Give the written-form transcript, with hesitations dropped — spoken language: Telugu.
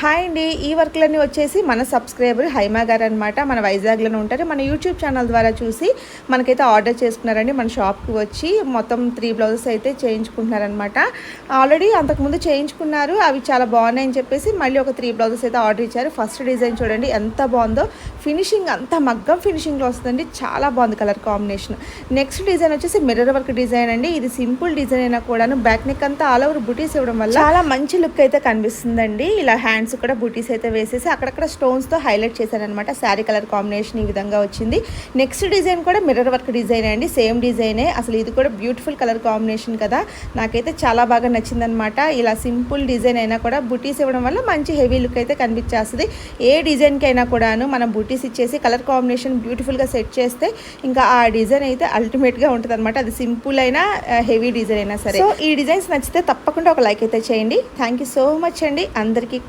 హాయ్ అండి. ఈ వర్క్లన్నీ వచ్చేసి మన సబ్స్క్రైబర్ హైమా గారు అనమాట. మన వైజాగ్లోనే ఉంటారు. మన యూట్యూబ్ ఛానల్ ద్వారా చూసి మనకైతే ఆర్డర్ చేసుకున్నారండి. మన షాప్కి వచ్చి మొత్తం 3 బ్లౌజెస్ అయితే చేయించుకుంటున్నారనమాట. ఆల్రెడీ అంతకుముందు చేయించుకున్నారు, అవి చాలా బాగున్నాయని చెప్పేసి మళ్ళీ ఒక 3 బ్లౌజెస్ అయితే ఆర్డర్ ఇచ్చారు. ఫస్ట్ డిజైన్ చూడండి ఎంత బాగుందో, ఫినిషింగ్ అంతా మగ్గం ఫినిషింగ్లో వస్తుందండి, చాలా బాగుంది కలర్ కాంబినేషన్. నెక్స్ట్ డిజైన్ వచ్చేసి మిర్రర్ వర్క్ డిజైన్ అండి. ఇది సింపుల్ డిజైన్ అయినా కూడాను బ్యాక్ నెక్ అంతా ఆల్ ఓవర్ బుటీస్ ఇవ్వడం వల్ల చాలా మంచి లుక్ అయితే కనిపిస్తుందండి. ఇలా హ్యాండ్స్ కూడా బూటీస్ అయితే వేసేసి అక్కడక్కడ స్టోన్స్తో హైలైట్ చేశారనమాట. శారీ కలర్ కాంబినేషన్ ఈ విధంగా వచ్చింది. నెక్స్ట్ డిజైన్ కూడా మిర్రర్ వర్క్ డిజైన్ అండి, సేమ్ డిజైనే. అసలు ఇది కూడా బ్యూటిఫుల్ కలర్ కాంబినేషన్ కదా, నాకైతే చాలా బాగా నచ్చిందనమాట. ఇలా సింపుల్ డిజైన్ అయినా కూడా బూటీస్ ఇవ్వడం వల్ల మంచి హెవీ లుక్ అయితే కనిపించేస్తుంది. ఏ డిజైన్కి అయినా కూడాను మనం బూటీస్ ఇచ్చేసి కలర్ కాంబినేషన్ బ్యూటిఫుల్గా సెట్ చేస్తే ఇంకా ఆ డిజైన్ అయితే అల్టిమేట్గా ఉంటుంది అనమాట. అది సింపుల్ అయినా హెవీ డిజైన్ అయినా సరే. సో ఈ డిజైన్స్ నచ్చితే తప్పకుండా ఒక లైక్ అయితే చేయండి. థ్యాంక్ యూ సో మచ్ అండి అందరికీ.